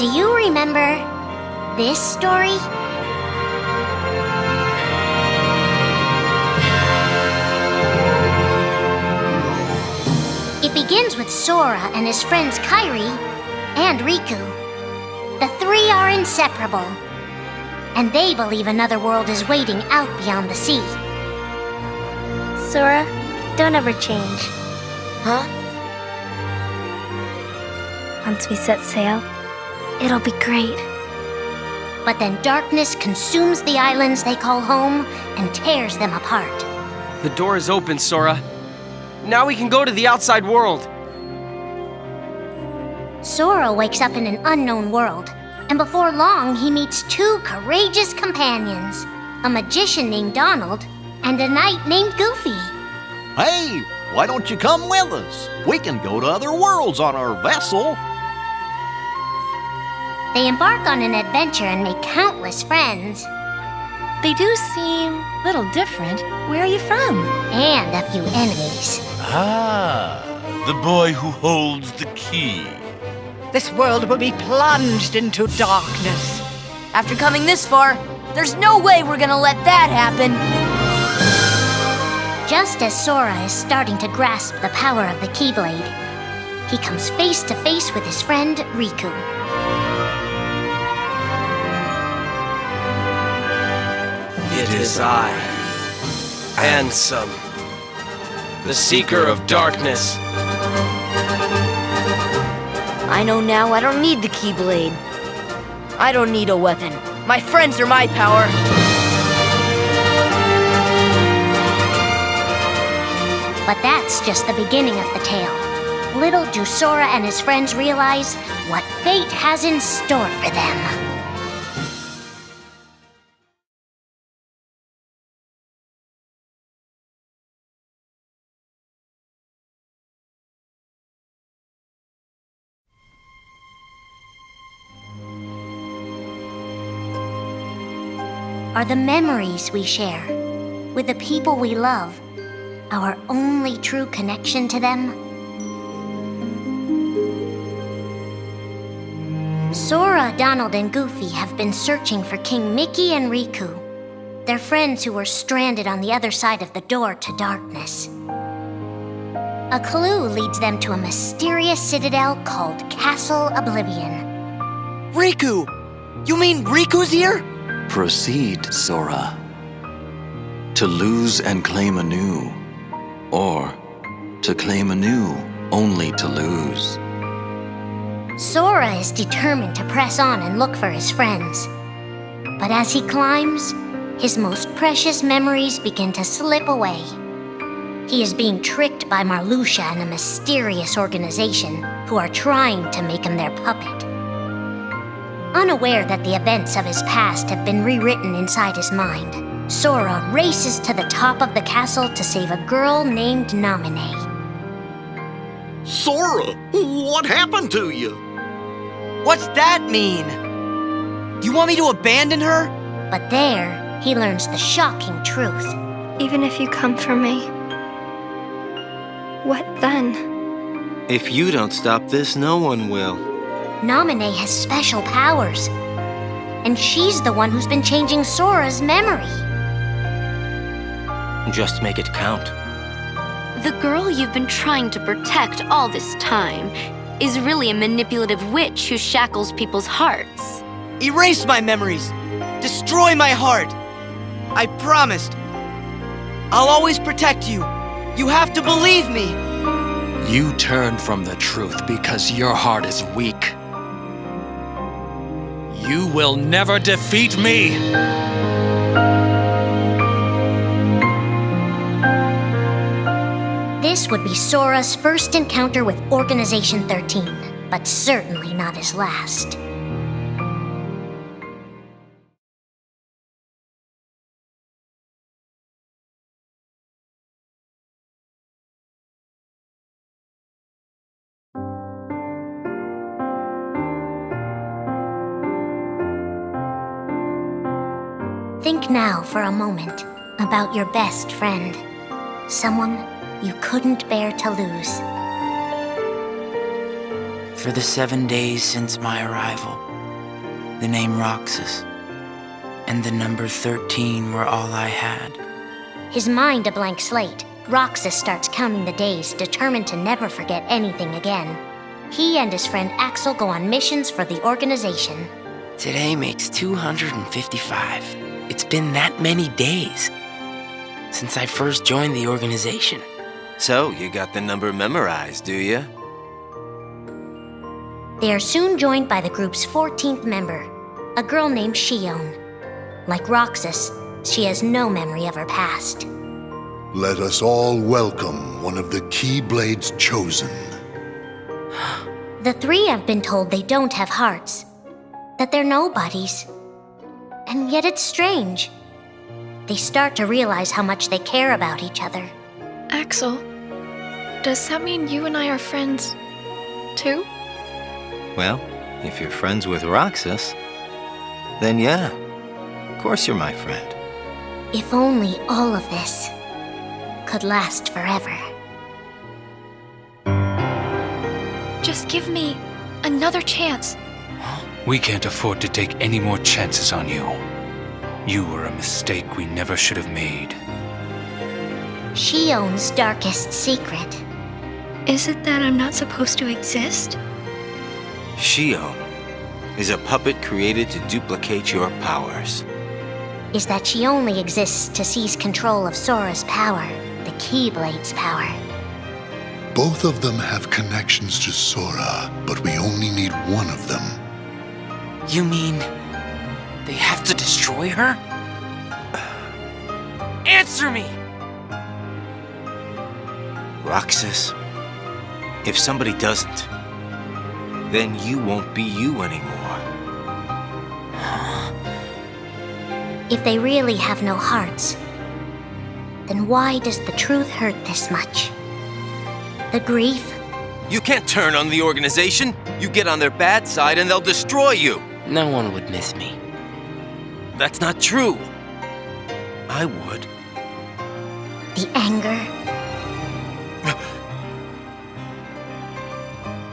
Do you remember this story? It begins with Sora and his friends Kairi and Riku. The three are inseparable, and they believe another world is waiting out beyond the sea. Sora, don't ever change. Huh? Once we set sail, it'll be great. But then darkness consumes the islands they call home and tears them apart. The door is open, Sora. Now we can go to the outside world. Sora wakes up in an unknown world, and before long he meets two courageous companions, a magician named Donald and a knight named Goofy. Hey, why don't you come with us? We can go to other worlds on our vessel. They embark on an adventure and make countless friends. They do seem a little different. Where are you from? And a few enemies. Ah, the boy who holds the key. This world will be plunged into darkness. After coming this far, there's no way we're gonna let that happen. Just as Sora is starting to grasp the power of the Keyblade, he comes face to face with his friend Riku. It is I, Ansem, the Seeker of Darkness. I know now I don't need the Keyblade. I don't need a weapon. My friends are my power. But that's just the beginning of the tale. Little do Sora and his friends realize what fate has in store for them. Are the memories we share with the people we love our only true connection to them? Sora, Donald, and Goofy have been searching for King Mickey and Riku, their friends who were stranded on the other side of the door to darkness. A clue leads them to a mysterious citadel called Castle Oblivion. Riku! You mean Riku's here? Proceed, Sora. To lose and claim anew, or to claim anew only to lose. Sora is determined to press on and look for his friends. But as he climbs, his most precious memories begin to slip away. He is being tricked by Marluxia and a mysterious organization who are trying to make him their puppet. Unaware that the events of his past have been rewritten inside his mind, Sora races to the top of the castle to save a girl named Naminé. Sora, what happened to you? What's that mean? You want me to abandon her? But there, he learns the shocking truth. Even if you come for me, what then? If you don't stop this, no one will. Naminé has special powers, and she's the one who's been changing Sora's memory. Just make it count. The girl you've been trying to protect all this time is really a manipulative witch who shackles people's hearts. Erase my memories. Destroy my heart. I promised. I'll always protect you. You have to believe me. You turn from the truth because your heart is weak. You will never defeat me! This would be Sora's first encounter with Organization 13, but certainly not his last. Think now for a moment about your best friend, someone you couldn't bear to lose. For the 7 days since my arrival, the name Roxas, and the number 13 were all I had. His mind a blank slate, Roxas starts counting the days, determined to never forget anything again. He and his friend Axel go on missions for the organization. Today makes 255. It's been that many days since I first joined the organization. So, you got the number memorized, do you? They are soon joined by the group's 14th member, a girl named Shion. Like Roxas, she has no memory of her past. Let us all welcome one of the Keyblades chosen. The three have been told they don't have hearts, that they're nobodies. And yet it's strange. They start to realize how much they care about each other. Axel, does that mean you and I are friends, too? Well, if you're friends with Roxas, then yeah, of course you're my friend. If only all of this could last forever. Just give me another chance. We can't afford to take any more chances on you. You were a mistake we never should have made. Shion's darkest secret. Is it that I'm not supposed to exist? Shion is a puppet created to duplicate your powers. Is that she only exists to seize control of Sora's power, the Keyblade's power. Both of them have connections to Sora, but we only need one of them. You mean they have to destroy her? Answer me! Roxas, if somebody doesn't, then you won't be you anymore. If they really have no hearts, then why does the truth hurt this much? The grief? You can't turn on the organization. You get on their bad side and they'll destroy you. No one would miss me. That's not true. I would. The anger?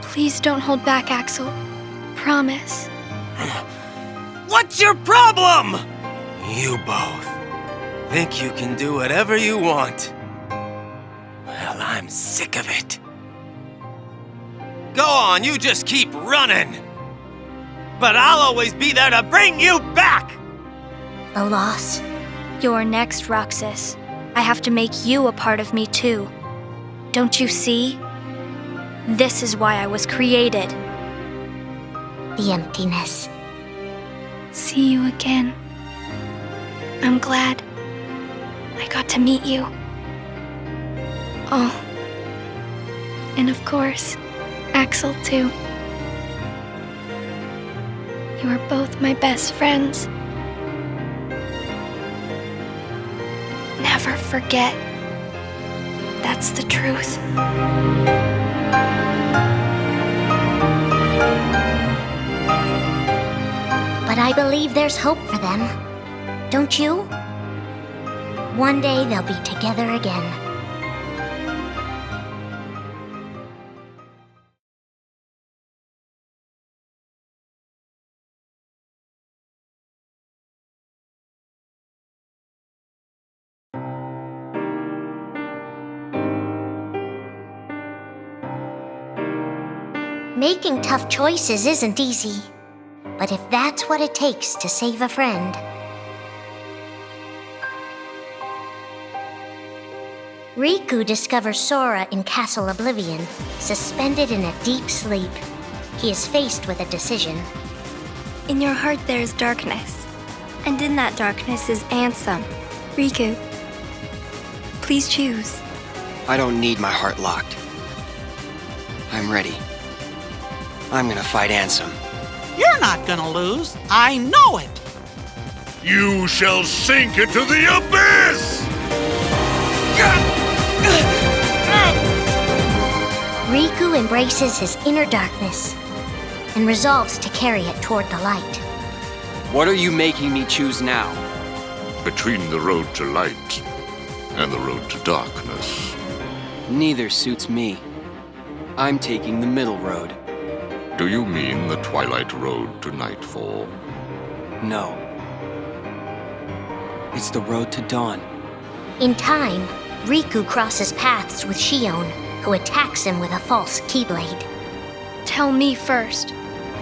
Please don't hold back, Axel. Promise. What's your problem? You both think you can do whatever you want. Well, I'm sick of it. Go on, you just keep running. But I'll always be there to bring you back! The loss? You're next, Roxas. I have to make you a part of me, too. Don't you see? This is why I was created. The emptiness. See you again. I'm glad I got to meet you. Oh. And of course, Axel, too. You are both my best friends. Never forget. That's the truth. But I believe there's hope for them. Don't you? One day they'll be together again. Making tough choices isn't easy. But if that's what it takes to save a friend... Riku discovers Sora in Castle Oblivion, suspended in a deep sleep. He is faced with a decision. In your heart there is darkness, and in that darkness is Ansem. Riku, please choose. I don't need my heart locked. I'm ready. I'm gonna fight Ansem. You're not gonna lose. I know it. You shall sink into the abyss! Riku embraces his inner darkness and resolves to carry it toward the light. What are you making me choose now? Between the road to light and the road to darkness. Neither suits me. I'm taking the middle road. Do you mean the Twilight Road to Nightfall? No. It's the road to dawn. In time, Riku crosses paths with Shion, who attacks him with a false Keyblade. Tell me first,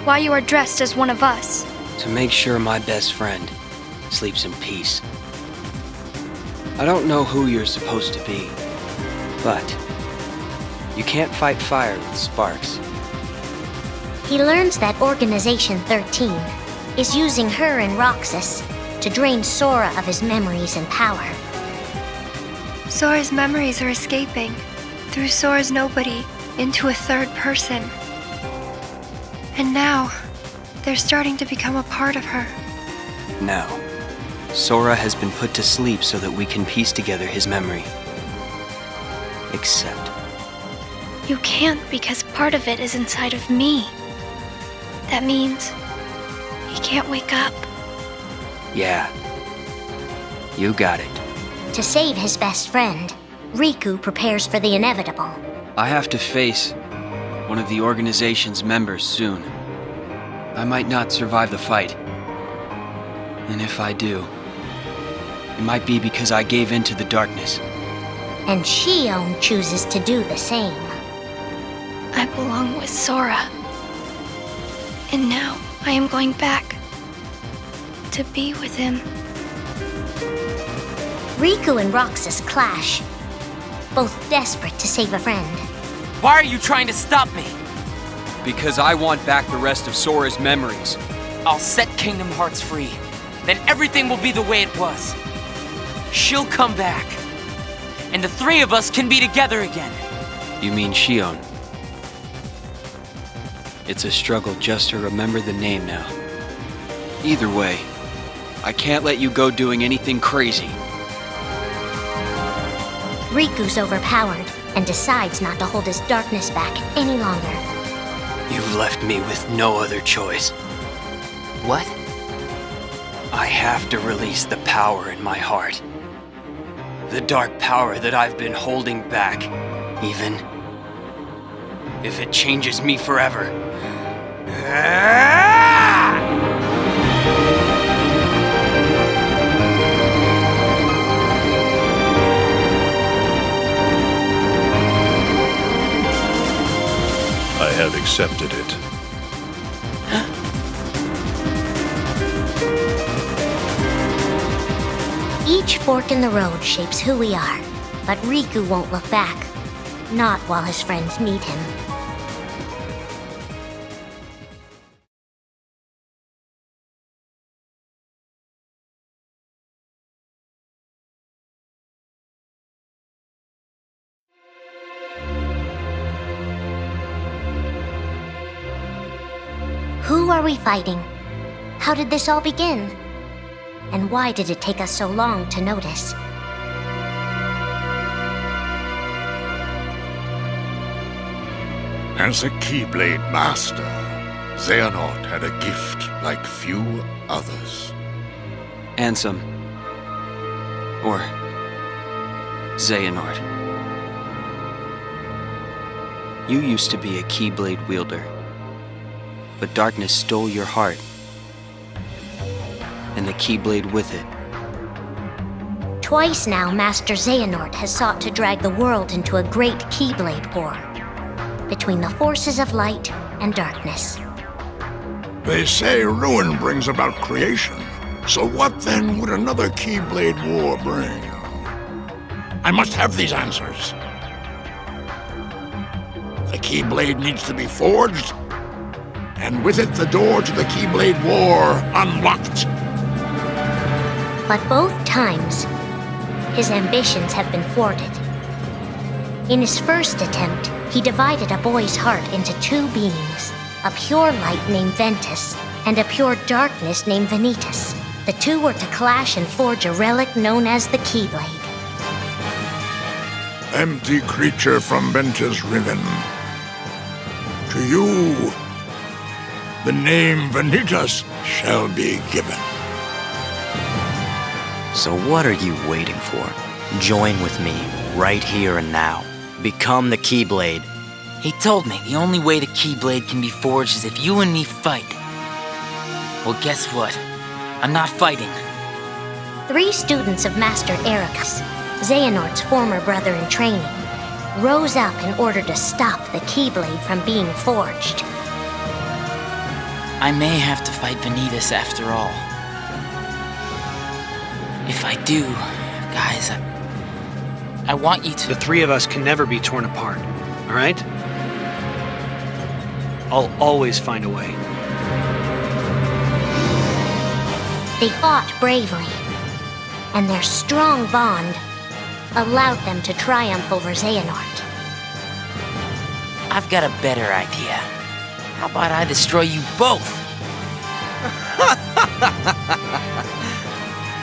why you are dressed as one of us. To make sure my best friend sleeps in peace. I don't know who you're supposed to be, but you can't fight fire with sparks. He learns that Organization 13 is using her and Roxas to drain Sora of his memories and power. Sora's memories are escaping through Sora's nobody into a third person. And now, they're starting to become a part of her. Now, Sora has been put to sleep so that we can piece together his memory. Except, You can't because part of it is inside of me. That means he can't wake up. yeah, you got it. To save his best friend, Riku prepares for the inevitable. I have to face one of the organization's members soon. I might not survive the fight. And if I do, it might be because I gave in to the darkness. And Shion chooses to do the same. I belong with Sora. And now I am going back to be with him. Riku and Roxas clash, both desperate to save a friend. Why are you trying to stop me? Because I want back the rest of Sora's memories. I'll set Kingdom Hearts free. Then everything will be the way it was. She'll come back. And the three of us can be together again. You mean Shion? It's a struggle just to remember the name now. Either way, I can't let you go doing anything crazy. Riku's overpowered and decides not to hold his darkness back any longer. You've left me with no other choice. What? I have to release the power in my heart. The dark power that I've been holding back, even if it changes me forever. I have accepted it. Each fork in the road shapes who we are, but Riku won't look back. Not while his friends need him. Who are we fighting? How did this all begin? And why did it take us so long to notice? As a Keyblade master, Xehanort had a gift like few others. Ansem. Or Xehanort. You used to be a Keyblade wielder, but darkness stole your heart, and the Keyblade with it. Twice now, Master Xehanort has sought to drag the world into a great Keyblade war between the forces of light and darkness. They say ruin brings about creation. So what then would another Keyblade war bring? I must have these answers. The Keyblade needs to be forged, and with it the door to the Keyblade war unlocked. But both times, his ambitions have been thwarted. In his first attempt, he divided a boy's heart into two beings, a pure light named Ventus and a pure darkness named Vanitas. The two were to clash and forge a relic known as the Keyblade. Empty creature from Ventus Riven. To you, the name Vanitas shall be given. So what are you waiting for? Join with me, right here and now. Become the Keyblade. He told me the only way the Keyblade can be forged is if you and me fight. Well, guess what? I'm not fighting. 3 students of Master Ericus, Xehanort's former brother in training, rose up in order to stop the Keyblade from being forged. I may have to fight Vanitas after all. If I do, guys, I want you to... The 3 of us can never be torn apart, all right? I'll always find a way. They fought bravely, and their strong bond allowed them to triumph over Xehanort. I've got a better idea. How about I destroy you both?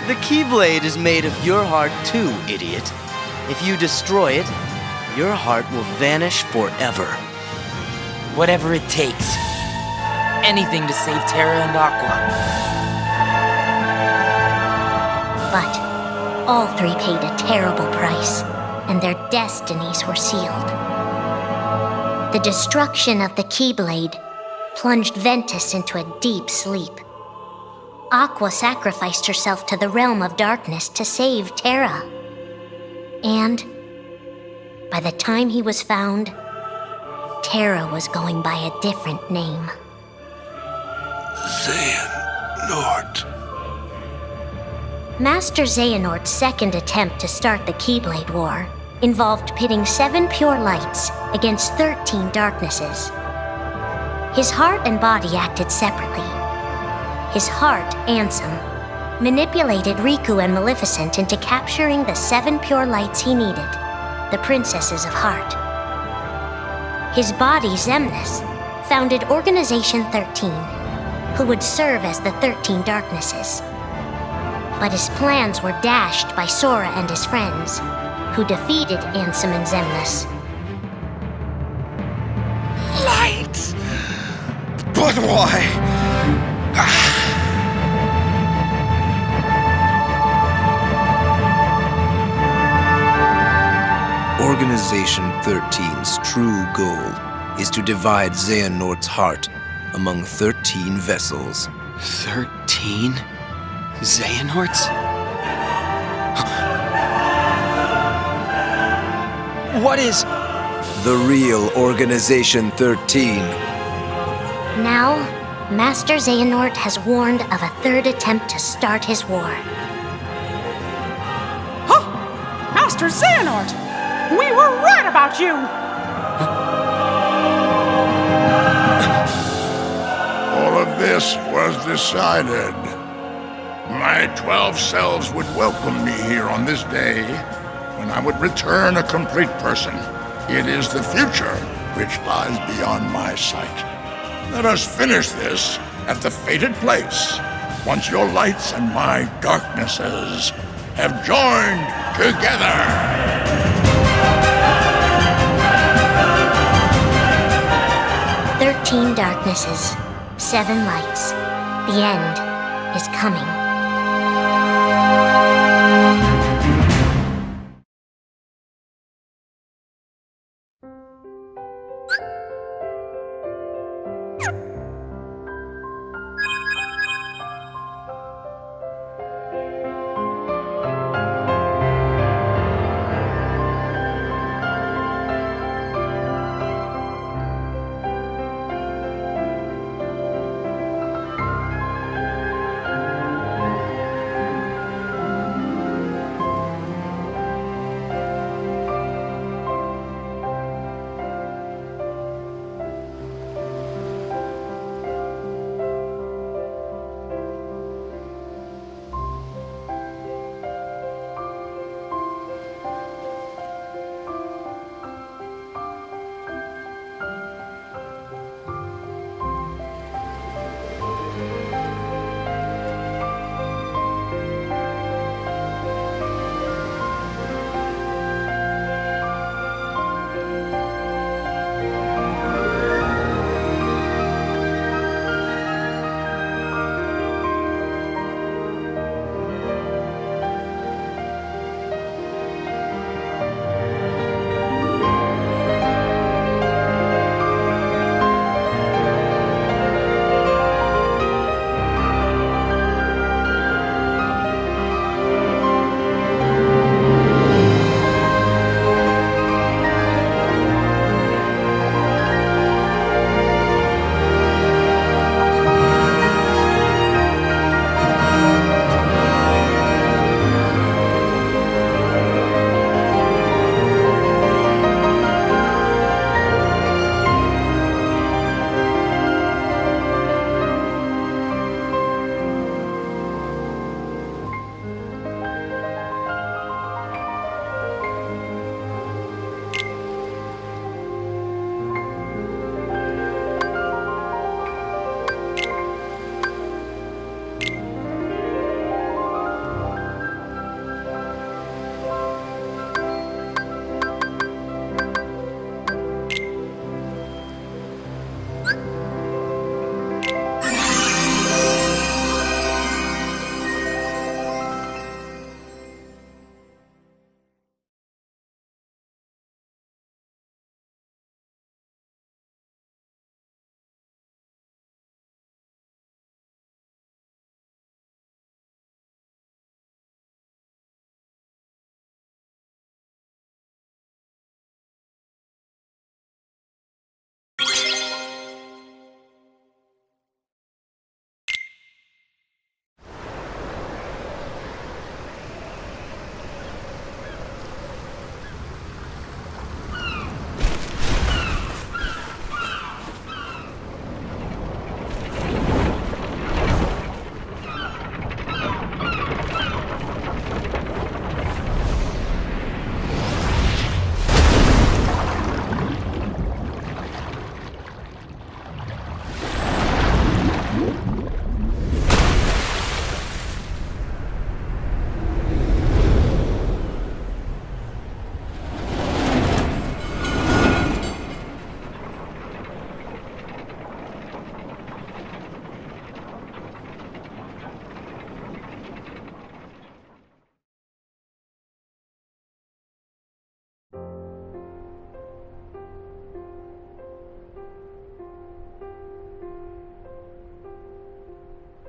The Keyblade is made of your heart too, idiot. If you destroy it, your heart will vanish forever. Whatever it takes. Anything to save Terra and Aqua. But all 3 paid a terrible price, and their destinies were sealed. The destruction of the Keyblade plunged Ventus into a deep sleep. Aqua sacrificed herself to the realm of darkness to save Terra. And by the time he was found, Terra was going by a different name. Xehanort. Master Xehanort's second attempt to start the Keyblade War involved pitting 7 pure lights against 13 darknesses. His heart and body acted separately. His heart, Ansem, manipulated Riku and Maleficent into capturing the 7 pure lights he needed, the Princesses of Heart. His body, Xemnas, founded Organization 13, who would serve as the 13 darknesses. But his plans were dashed by Sora and his friends, who defeated Ansem and Xemnas. Light! But why? Organization 13's true goal is to divide Xehanort's heart among 13 vessels. 13? Xehanorts? What is... The real Organization 13. Now, Master Xehanort has warned of a 3rd attempt to start his war. Huh! Master Xehanort! We were right about you! All of this was decided. My 12 selves would welcome me here on this day, when I would return a complete person. It is the future which lies beyond my sight. Let us finish this at the fated place, once your lights and my darknesses have joined together. 13 darknesses, 7 lights. The end is coming.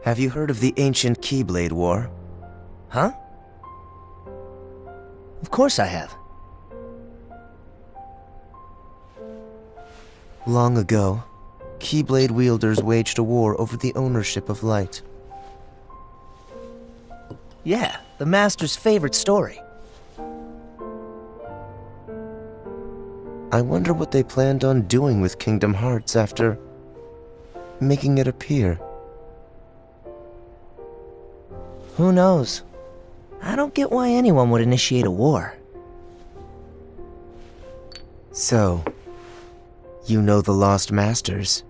Have you heard of the ancient Keyblade War? Huh? Of course I have. Long ago, Keyblade wielders waged a war over the ownership of light. Yeah, the Master's favorite story. I wonder what they planned on doing with Kingdom Hearts after making it appear. Who knows? I don't get why anyone would initiate a war. So, you know the Lost Masters?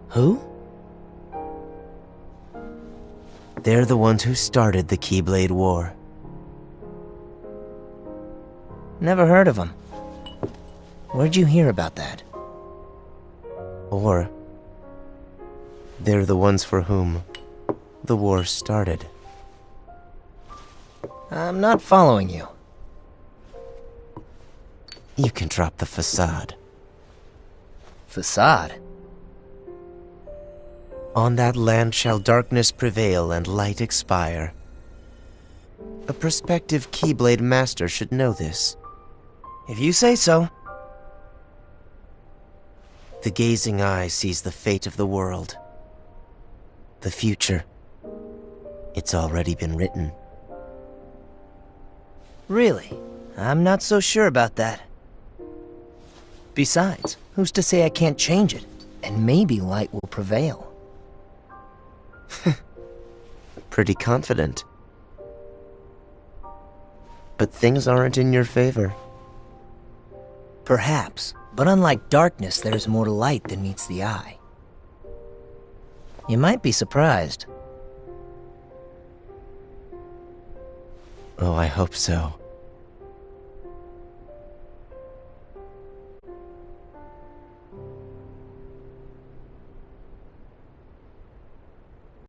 Who? They're the ones who started the Keyblade War. Never heard of them. Where'd you hear about that? Or, they're the ones for whom the war started. I'm not following you. You can drop the facade. Facade? On that land shall darkness prevail and light expire. A prospective Keyblade Master should know this. If you say so. The gazing eye sees the fate of the world. The future. It's already been written. Really? I'm not so sure about that. Besides, who's to say I can't change it? And maybe light will prevail. Pretty confident. But things aren't in your favor. Perhaps, but unlike darkness, there's more to light than meets the eye. You might be surprised. Oh, I hope so.